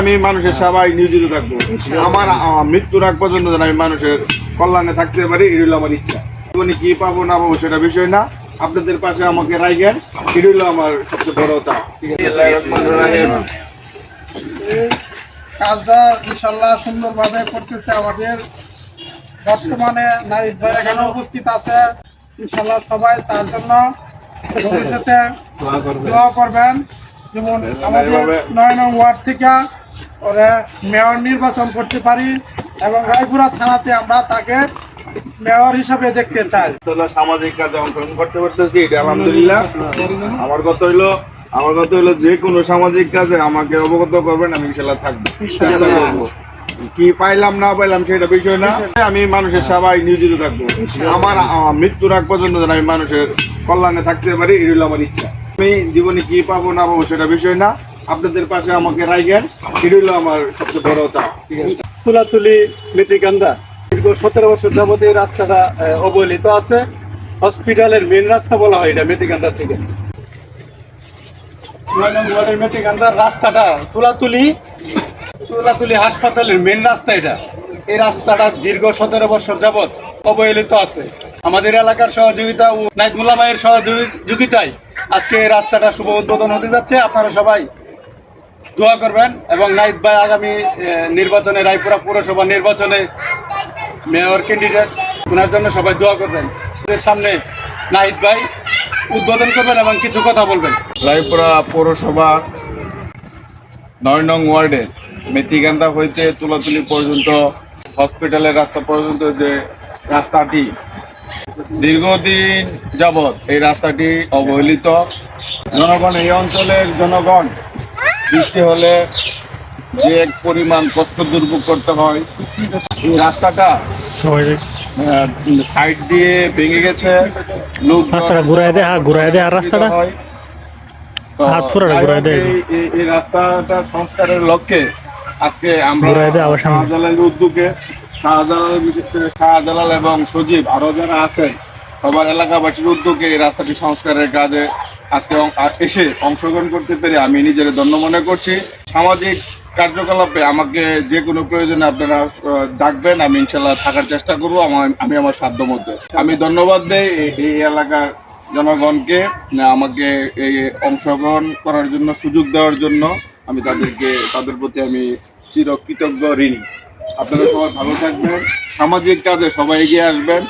আমি মানুষের সেবায় নিয়োজিত থাকবো। আমার মৃত্যুর আগ পর্যন্ত যেন আমি মানুষের কল্যাণে থাকতে পারি, এটা হলো আমার ইচ্ছা। জীবনে কি পাবো না পাবো সেটা বিষয় না, আপনাদের পাশে আমাকে রাখবেন, এটা হলো আমার সবচেয়ে বড় তা। কাজটা ইনশাল্লাহ সুন্দরভাবে করতেছে আমাদের বর্তমানে নারী ভাই এখানে উপস্থিত আছে। ইনশাল্লাহ সবাই তার জন্য ভবিষ্যতে দোয়া করবেন। যেমন আমাদের 9 নং ওয়ার্ড থেকে ওরা মেয়র নির্বাচন করতে পারি এবং রায়পুরা থানাতে আমরা তাকে মেয়র হিসাবে দেখতে চাই। সামাজিক কাজে অংশগ্রহণ করতে পারতেছি, এটা আলহামদুলিল্লাহ। আমার কথা হইলো যে কোনো সামাজিক কাজে আমাকে অবগত করবেন, আমি ইনশাল্লাহ থাকবো। কি পাইলাম না পাইলাম সেটা বিষয় না, আমি মানুষের সেবায় নিয়োজিত থাকবো। আমার মৃত্যুর আগ পর্যন্ত যেন আমি মানুষের কল্যাণে থাকতে পারি, এটা হলো আমার ইচ্ছা। আমি জীবনে কি পাবো না পাবো সেটা বিষয় না, আপনাদের পাশে আমাকে রাখবেন, এটা হলো আমার সবচেয়ে বড় তা। তুলাতুলি মেটিকান্দা দীর্ঘ 17 বছর যাবত এই রাস্তাটা অবহেলিত আছে। হসপিটালের মেন রাস্তা বলা হয় এটা মেটিকান্দা থেকে। মেটিকান্দার রাস্তাটা তুলাতুলি হাসপাতালের মেন রাস্তা এটা। এই রাস্তাটা দীর্ঘ 17 বছর যাবত অবহেলিত আছে। আমাদের এলাকার সহযোগিতা ও নাইত মোলামায়ের সহযোগিতায় আজকে এই রাস্তাটা শুভ উদ্বোধন হতে যাচ্ছে। আপনারা সবাই দোয়া করবেন এবং নাইত ভাই আগামী নির্বাচনে, রায়পুরা পৌরসভা নির্বাচনে মেয়র ক্যান্ডিডেট, ওনার জন্য সবাই দোয়া করবেন। ওদের সামনে নাহিদ ভাই উদ্বোধন করবেন এবং কিছু কথা বলবেন। রায়পুরা পৌরসভা 9 নং ওয়ার্ডে মেটিকান্দা হইতে তুলাতুলি পর্যন্ত হসপিটালের রাস্তা পর্যন্ত যে রাস্তাটি দীর্ঘদিন যাবৎ, এই রাস্তাটি অবহেলিত। জনগণ, এই অঞ্চলের জনগণ বৃষ্টি হলে যে এক পরিমাণ কষ্ট দুর্ভোগ করতে হয়। এই রাস্তাটা সাইড দিয়ে ভেঙে গেছে, লোক ঘুরাই দেয় আর রাস্তাটা হয়। এই রাস্তাটা সংস্কারের লক্ষ্যে আজকে আমরা শাহজালালের উদ্যোগে, শাহজালাল এবং সজীব আরো যারা আছেন সবার এলাকাবাসীর উদ্যোগে এই রাস্তাটি সংস্কারের কাজে আজকে এসে অংশগ্রহণ করতে পেরে আমি নিজের ধন্য মনে করছি। সামাজিক কার্যকলাপে আমাকে যে কোনো প্রয়োজনে আপনারা ডাকবেন, আমি ইনশাল্লাহ থাকার চেষ্টা করবো আমি আমার সাধ্য মধ্যে। আমি ধন্যবাদ দেই এই এলাকার জনগণকে আমাকে এই অংশগ্রহণ করার জন্য, সুযোগ দেওয়ার জন্য। আমি তাদের প্রতি আমি চিরকৃতজ্ঞ ঋণী। আপনারা সবাই ভালো থাকবেন, সামাজিক কাজে সবাই এগিয়ে আসবেন।